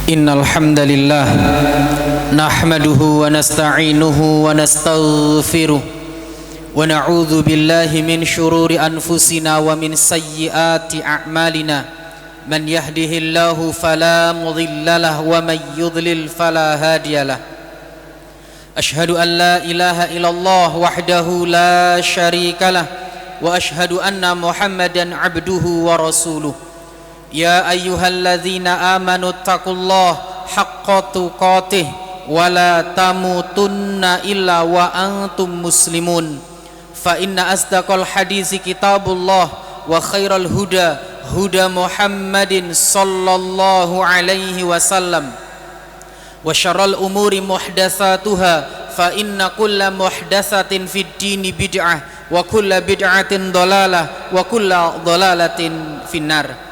Innal hamdalillah nahmaduhu wa nasta'inuhu wa nastaghfiruh wa na'udzu billahi min shururi anfusina wa min sayyiati a'malina man yahdihillahu fala mudhillalah wa man yudlil fala hadiyalah. Ashhadu an la ilaha illallah wahdahu la syarikalah wa ashhadu anna Muhammadan abduhu wa rasuluh. Ya ayyuhalladzina amanu taqullaha haqqa tuqatih wa la tamutunna illa wa antum muslimun. Fa inna asdaqal hadisi kitabullah wa khairal huda huda Muhammadin sallallahu alaihi wasallam wa syarral umuri muhdatsatuha fa inna kulla muhdatsatin fid dini bid'ah wa kulla bid'atin dhalalah wa kulla dhalalatin finnar.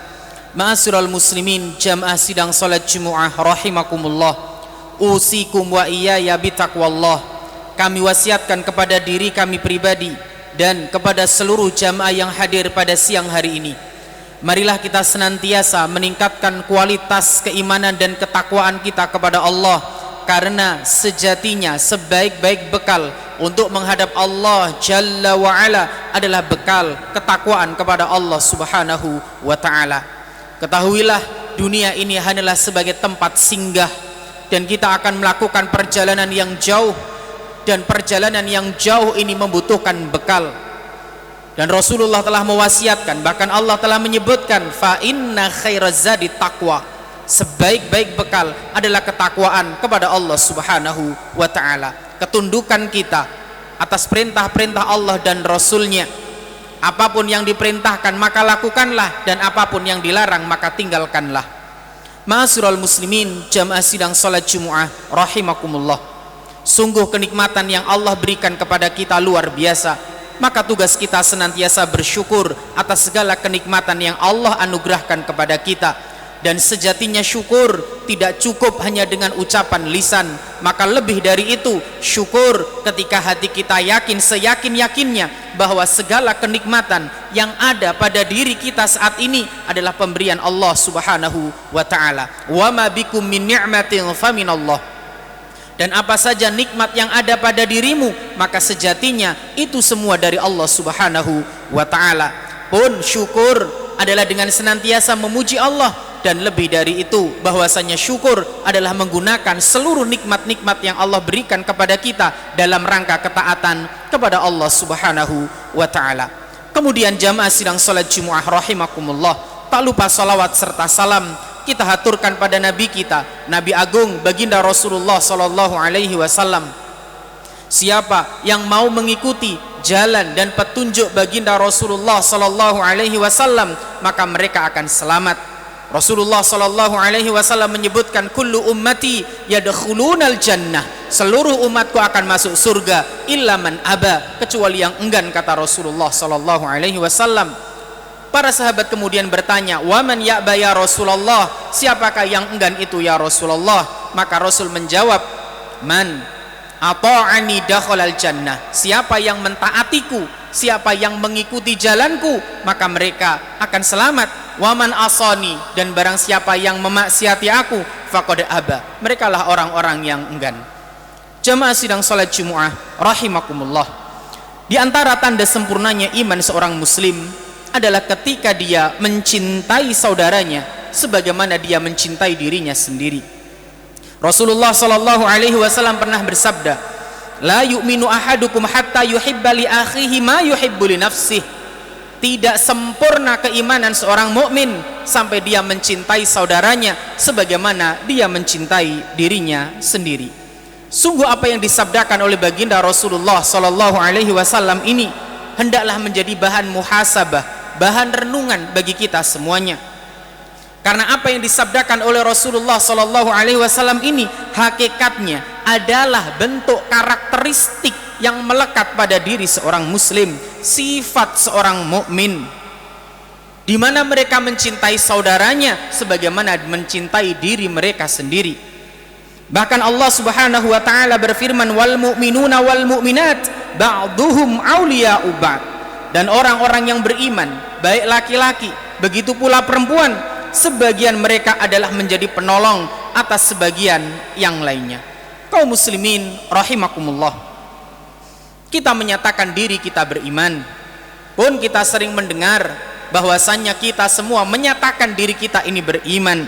Ma'asyiral muslimin, jamaah sidang salat Jumat rahimakumullah. Usikum wa iyaya bitaqwallah. Kami wasiatkan kepada diri kami pribadi dan kepada seluruh jamaah yang hadir pada siang hari ini. Marilah kita senantiasa meningkatkan kualitas keimanan dan ketakwaan kita kepada Allah, karena sejatinya sebaik-baik bekal untuk menghadap Allah Jalla wa Ala adalah bekal ketakwaan kepada Allah Subhanahu wa Ta'ala. Ketahuilah, dunia ini hanyalah sebagai tempat singgah dan kita akan melakukan perjalanan yang jauh, dan perjalanan yang jauh ini membutuhkan bekal. Dan Rasulullah telah mewasiatkan, bahkan Allah telah menyebutkan, fa inna khairaz zadi taqwa. Sebaik-baik bekal adalah ketakwaan kepada Allah Subhanahu wa Ta'ala. Ketundukan kita atas perintah-perintah Allah dan Rasulnya. Apapun yang diperintahkan maka lakukanlah, dan apapun yang dilarang maka tinggalkanlah. Ma'asyiral muslimin, jamaah sidang salat Jumat rahimakumullah. Sungguh kenikmatan yang Allah berikan kepada kita luar biasa. Maka tugas kita senantiasa bersyukur atas segala kenikmatan yang Allah anugerahkan kepada kita. Dan sejatinya syukur tidak cukup hanya dengan ucapan lisan, maka lebih dari itu, syukur ketika hati kita yakin seyakin-yakinnya bahwa segala kenikmatan yang ada pada diri kita saat ini adalah pemberian Allah Subhanahu wa Ta'ala. Wa ma bikum min ni'matin faminallah. Dan apa saja nikmat yang ada pada dirimu, maka sejatinya itu semua dari Allah Subhanahu wa Ta'ala. Pun syukur adalah dengan senantiasa memuji Allah. Dan lebih dari itu, bahwasanya syukur adalah menggunakan seluruh nikmat-nikmat yang Allah berikan kepada kita dalam rangka ketaatan kepada Allah Subhanahu wa Ta'ala. Kemudian jamaah sidang salat Jumat rahimakumullah, tak lupa salawat serta salam kita haturkan pada Nabi kita, Nabi Agung Baginda Rasulullah sallallahu alaihi wasallam. Siapa yang mau mengikuti jalan dan petunjuk Baginda Rasulullah sallallahu alaihi wasallam, maka mereka akan selamat. Rasulullah sallallahu alaihi wasallam menyebutkan, kullu ummati yadkhulunal jannah, seluruh umatku akan masuk surga illa man aba, kecuali yang enggan, kata Rasulullah sallallahu alaihi wasallam. Para sahabat kemudian bertanya, wa man ya'ba ya Rasulullah, siapakah yang enggan itu ya Rasulullah? Maka Rasul menjawab, man ata'ani dakhalal jannah, siapa yang mentaatiku, siapa yang mengikuti jalanku, maka mereka akan selamat. Waman asani, dan barang siapa yang memaksiati aku, faqad aba, mereka lah orang-orang yang enggan. Jamaah sidang salat Jumat rahimakumullah, di antara tanda sempurnanya iman seorang muslim adalah ketika dia mencintai saudaranya sebagaimana dia mencintai dirinya sendiri. Rasulullah sallallahu alaihi wasallam pernah bersabda, la yu'minu ahadukum hatta yuhibba li akhihi ma yuhibbu li nafsihi. Tidak sempurna keimanan seorang mukmin sampai dia mencintai saudaranya sebagaimana dia mencintai dirinya sendiri. Sungguh apa yang disabdakan oleh baginda Rasulullah sallallahu alaihi wasallam ini hendaklah menjadi bahan muhasabah, bahan renungan bagi kita semuanya. Karena apa yang disabdakan oleh Rasulullah sallallahu alaihi wasallam ini hakikatnya adalah bentuk karakteristik yang melekat pada diri seorang muslim, sifat seorang mukmin, di mana mereka mencintai saudaranya sebagaimana mencintai diri mereka sendiri. Bahkan Allah Subhanahu wa Ta'ala berfirman, wal mu'minuna wal mu'minat ba'duhum awliya'u ba'd. Dan orang-orang yang beriman, baik laki-laki begitu pula perempuan, sebagian mereka adalah menjadi penolong atas sebagian yang lainnya. Kaum muslimin rahimakumullah, kita menyatakan diri kita beriman, pun kita sering mendengar bahwasannya kita semua menyatakan diri kita ini beriman,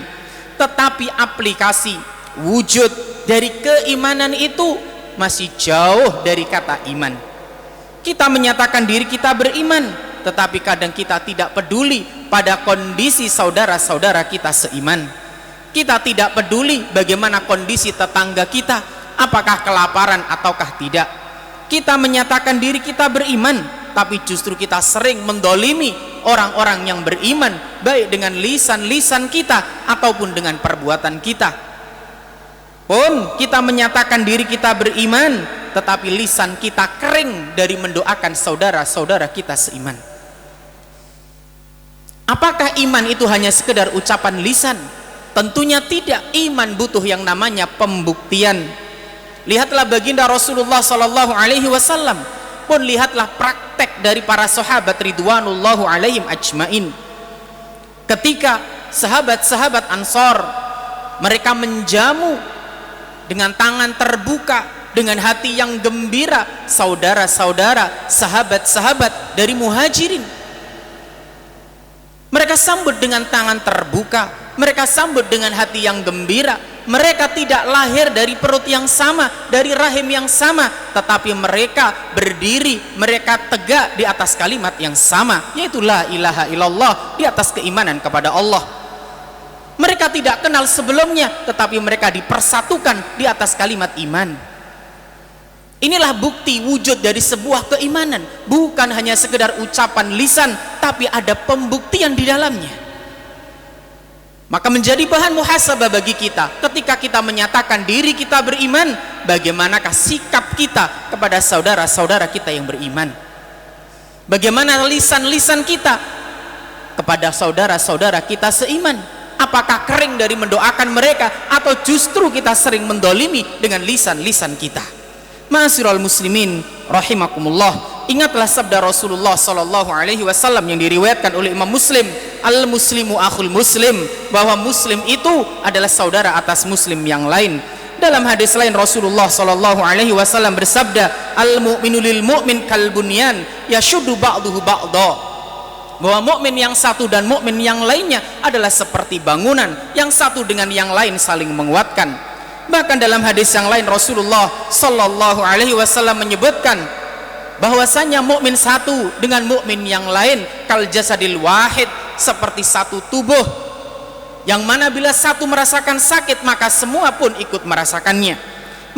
tetapi aplikasi wujud dari keimanan itu masih jauh dari kata iman. Kita menyatakan diri kita beriman, tetapi kadang kita tidak peduli pada kondisi saudara-saudara kita seiman. Kita tidak peduli bagaimana kondisi tetangga kita, apakah kelaparan ataukah tidak. Kita menyatakan diri kita beriman, tapi justru kita sering mendolimi orang-orang yang beriman, baik dengan lisan-lisan kita ataupun dengan perbuatan kita. Pun kita menyatakan diri kita beriman, tetapi lisan kita kering dari mendoakan saudara-saudara kita seiman. Apakah iman itu hanya sekedar ucapan lisan? Tentunya tidak. Iman butuh yang namanya pembuktian. Lihatlah baginda Rasulullah sallallahu alaihi wasallam, pun lihatlah praktek dari para sahabat ridwanullahu alaihim ajmain. Ketika sahabat-sahabat Ansor mereka menjamu dengan tangan terbuka, dengan hati yang gembira saudara-saudara, sahabat-sahabat dari Muhajirin. Mereka sambut dengan tangan terbuka, mereka sambut dengan hati yang gembira. Mereka tidak lahir dari perut yang sama, dari rahim yang sama, tetapi mereka berdiri, mereka tegak di atas kalimat yang sama, yaitu la ilaha illallah, di atas keimanan kepada Allah. Mereka tidak kenal sebelumnya, tetapi mereka dipersatukan di atas kalimat iman. Inilah bukti wujud dari sebuah keimanan, bukan hanya sekedar ucapan lisan, tapi ada pembuktian di dalamnya. Maka menjadi bahan muhasabah bagi kita ketika kita menyatakan diri kita beriman, bagaimanakah sikap kita kepada saudara-saudara kita yang beriman? Bagaimana lisan-lisan kita kepada saudara-saudara kita seiman? Apakah kering dari mendoakan mereka, atau justru kita sering mendolimi dengan lisan-lisan kita? Ma'asyiral muslimin rahimakumullah, ingatlah sabda Rasulullah sallallahu alaihi wasallam yang diriwayatkan oleh Imam Muslim, al muslimu akhul muslim, bahwa muslim itu adalah saudara atas muslim yang lain. Dalam hadis lain Rasulullah sallallahu alaihi wasallam bersabda, al mu'minu lil mu'min kal bunyan yashuddu ba'duhu ba'dha, bahwa mukmin yang satu dan mukmin yang lainnya adalah seperti bangunan yang satu dengan yang lain saling menguatkan. Bahkan dalam hadis yang lain Rasulullah sallallahu alaihi wasallam menyebutkan bahwasanya mukmin satu dengan mukmin yang lain kal jasadil wahid, seperti satu tubuh yang mana bila satu merasakan sakit maka semua pun ikut merasakannya.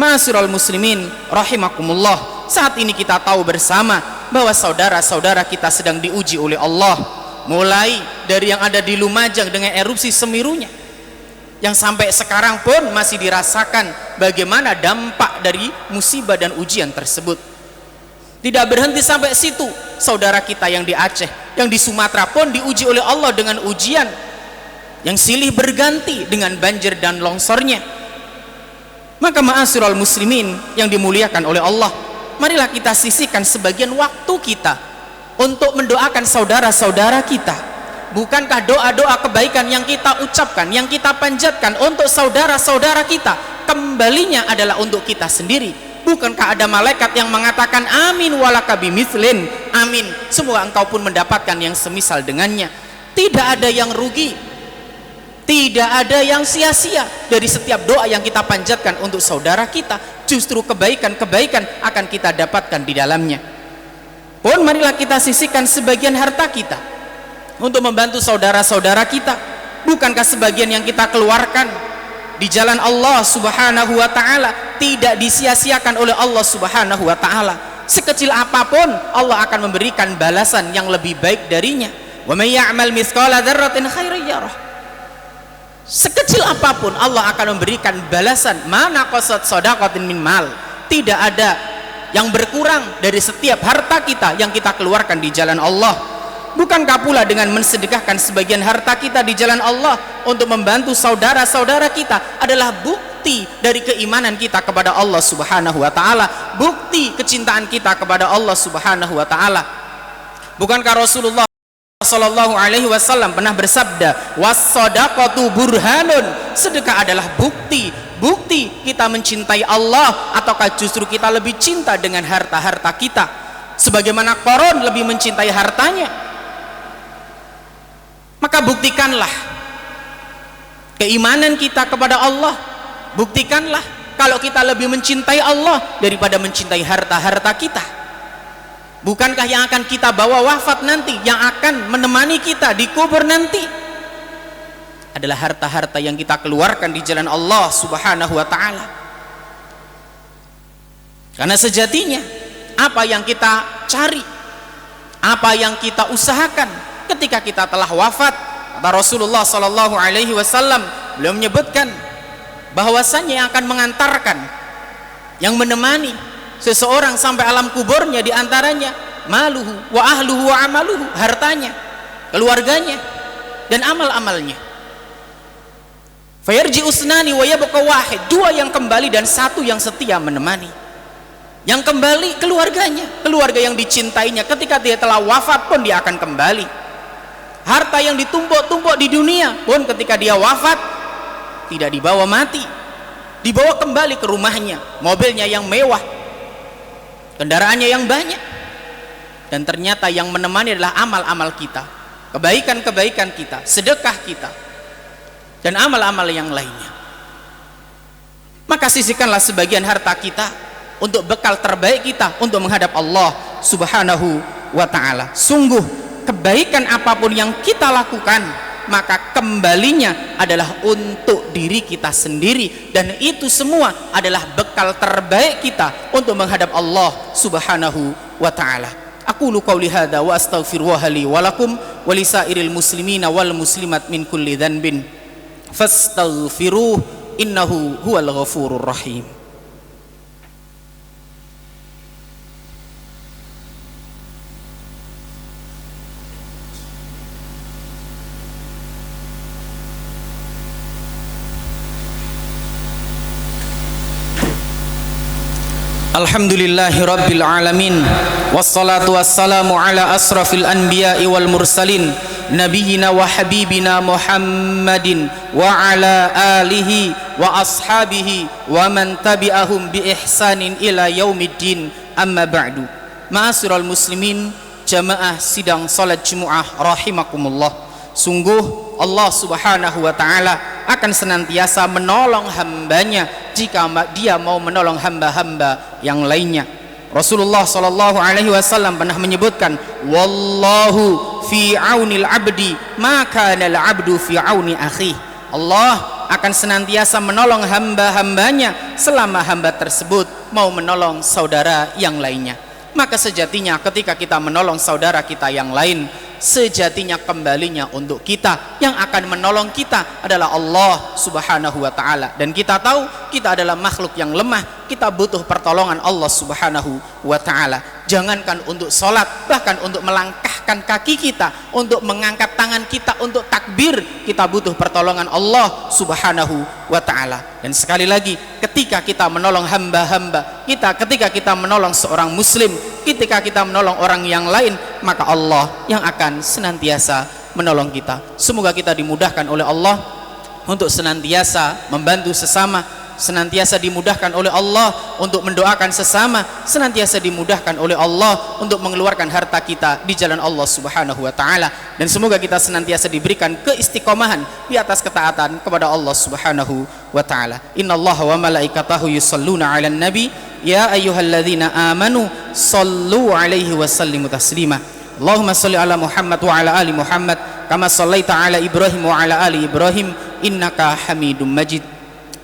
Ma'asyiral muslimin rahimakumullah, saat ini kita tahu bersama bahwa saudara-saudara kita sedang diuji oleh Allah, mulai dari yang ada di Lumajang dengan erupsi Semerunya, yang sampai sekarang pun masih dirasakan bagaimana dampak dari musibah dan ujian tersebut. Tidak berhenti sampai situ, saudara kita yang di Aceh, yang di Sumatera pun diuji oleh Allah dengan ujian yang silih berganti dengan banjir dan longsornya. Maka ma'asyiral muslimin yang dimuliakan oleh Allah, marilah kita sisihkan sebagian waktu kita untuk mendoakan saudara-saudara kita. Bukankah doa-doa kebaikan yang kita ucapkan, yang kita panjatkan untuk saudara-saudara kita, kembalinya adalah untuk kita sendiri? Bukankah ada malaikat yang mengatakan amin walaka bimithlin, amin, semoga engkau pun mendapatkan yang semisal dengannya. Tidak ada yang rugi, tidak ada yang sia-sia dari setiap doa yang kita panjatkan untuk saudara kita. Justru kebaikan-kebaikan akan kita dapatkan di dalamnya. Pun marilah kita sisihkan sebagian harta kita untuk membantu saudara-saudara kita. Bukankah sebagian yang kita keluarkan di jalan Allah subhanahu wa ta'ala tidak disia-siakan oleh Allah subhanahu wa ta'ala? Sekecil apapun Allah akan memberikan balasan yang lebih baik darinya. Wa may ya'mal mithqala dzarratin khairan yarah. Sekecil apapun Allah akan memberikan balasan. Mana qasat shadaqatin min mal, tidak ada yang berkurang dari setiap harta kita yang kita keluarkan di jalan Allah. Bukankah pula dengan mensedekahkan sebagian harta kita di jalan Allah untuk membantu saudara-saudara kita adalah bukti dari keimanan kita kepada Allah subhanahu wa ta'ala, bukti kecintaan kita kepada Allah subhanahu wa ta'ala? Bukankah Rasulullah Sallallahu alaihi wasallam pernah bersabda, was-shadaqatu burhanun, sedekah adalah bukti kita mencintai Allah ataukah justru kita lebih cinta dengan harta-harta kita sebagaimana Qarun lebih mencintai hartanya. Maka buktikanlah keimanan kita kepada Allah, buktikanlah kalau kita lebih mencintai Allah daripada mencintai harta-harta kita. Bukankah yang akan kita bawa wafat nanti, yang akan menemani kita di kubur nanti adalah harta-harta yang kita keluarkan di jalan Allah Subhanahu wa ta'ala. Karena sejatinya apa yang kita cari, apa yang kita usahakan ketika kita telah wafat, kata Rasulullah sallallahu alaihi wasallam, beliau menyebutkan bahwasannya yang akan mengantarkan, yang menemani seseorang sampai alam kuburnya diantaranya maluhu wa ahluhu wa amaluhu, hartanya, keluarganya, dan amal-amalnya. Fayarji usnani wa yabqa wahid, dua yang kembali dan satu yang setia menemani. Yang kembali keluarganya, keluarga yang dicintainya, ketika dia telah wafat pun dia akan kembali. Harta yang ditumpuk-tumpuk di dunia pun ketika dia wafat tidak dibawa mati, dibawa kembali ke rumahnya, mobilnya yang mewah, kendaraannya yang banyak. Dan ternyata yang menemani adalah amal-amal kita, kebaikan-kebaikan kita, sedekah kita, dan amal-amal yang lainnya. Maka sisihkanlah sebagian harta kita untuk bekal terbaik kita untuk menghadap Allah Subhanahu wa ta'ala. Sungguh kebaikan apapun yang kita lakukan, maka kembalinya adalah untuk diri kita sendiri, dan itu semua adalah bekal terbaik kita untuk menghadap Allah Subhanahu wa ta'ala. Aqulu qauli hadza wa astaghfirullaha li wa lakum wa lisairil muslimina wal muslimat min kulli dhanbin fastaghfiruh innahu huwal ghafurur rahim. Alhamdulillahi rabbil alamin, wassalatu wassalamu ala asrafil anbiya'i wal mursalin, nabiyyina wa habibina Muhammadin wa ala alihi wa ashabihi wa man tabi'ahum bi ihsanin ila yaumiddin, amma ba'du. Ma'asyiral muslimin, jamaah sidang salat Jumat rahimakumullah. Sungguh Allah Subhanahu wa ta'ala akan senantiasa menolong hambanya jika dia mau menolong hamba-hamba yang lainnya. Rasulullah sallallahu alaihi wasallam pernah menyebutkan, wallahu fi aunil abdi ma kana al abdu fi auni akhi. Allah akan senantiasa menolong hamba-hambanya selama hamba tersebut mau menolong saudara yang lainnya. Maka sejatinya ketika kita menolong saudara kita yang lain, sejatinya kembalinya untuk kita. Yang akan menolong kita adalah Allah Subhanahu wa ta'ala. Dan kita tahu kita adalah makhluk yang lemah, kita butuh pertolongan Allah Subhanahu wa ta'ala. Jangankan untuk sholat, bahkan untuk melangkahkan kaki kita, untuk mengangkat tangan kita, untuk takbir, kita butuh pertolongan Allah Subhanahu wa ta'ala. Dan sekali lagi, ketika kita menolong hamba-hamba kita, ketika kita menolong seorang muslim, ketika kita menolong orang yang lain, maka Allah yang akan senantiasa menolong kita. Semoga kita dimudahkan oleh Allah untuk senantiasa membantu sesama, senantiasa dimudahkan oleh Allah untuk mendoakan sesama, senantiasa dimudahkan oleh Allah untuk mengeluarkan harta kita di jalan Allah Subhanahu wa ta'ala. Dan semoga kita senantiasa diberikan keistiqomahan di atas ketaatan kepada Allah Subhanahu wa ta'ala. Innallaha wa malaikatahu yusalluna 'alan nabi ya ayyuhalladzina amanu sallu 'alaihi wa sallimu taslima. Allahumma salli ala Muhammad wa ala ali Muhammad kama sallaita ala Ibrahim wa ala ali Ibrahim innaka Hamidum Majid.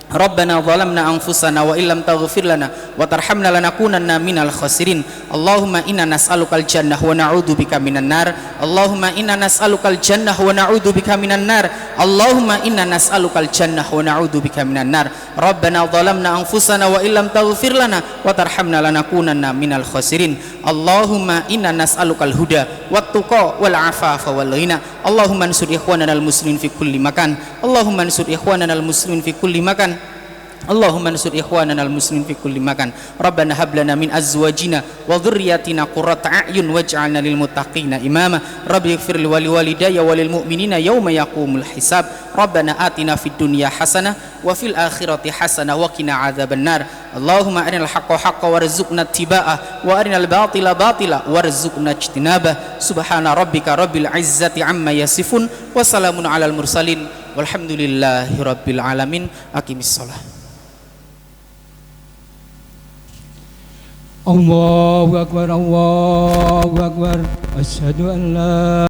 Rabbana zalamna anfusana wa illam taghfir lana wa tarhamna lanakunanna minal khasirin. Allahumma inna nas'alukal jannah wa na'udzubika minan nar. Allahumma inna nas'alukal jannah wa na'udzubika minan nar. Allahumma inna nas'alukal jannah wa na'udzubika minan nar. Rabbana zalamna anfusana wa illam taghfir lana wa tarhamna lanakunanna minal khasirin. Allahumma inna nas'alukal huda wat tuqa wal afafa wal ghina. Allahumma ansur ikhwanana al muslimin fi kulli makan. Allahumma ansur ikhwanana al muslimin fi kulli makan. Allahumma ansur ikhwanana al-muslimin fi kulli makan. Rabbana hab lana min azwajina wa dhurriyyatina qurrata a'yun waj'alna lil muttaqina imama. Rabbi ighfir li walidayya wa lil mu'minina yawma yaqumul hisab. Rabbana atina fid dunya hasanah wa fil akhirati hasanah wa qina adzabannar. Allahumma arinal haqqa haqqan warzuqna ittiba'ah wa arinal batila batila warzuqna ijtinabah. Subhana rabbika rabbil izzati amma yasifun wa salamun alal mursalin walhamdulillahi rabbil alamin. Aqimis shalah. Allahu Akbar, Allahu Akbar, asyhadu an la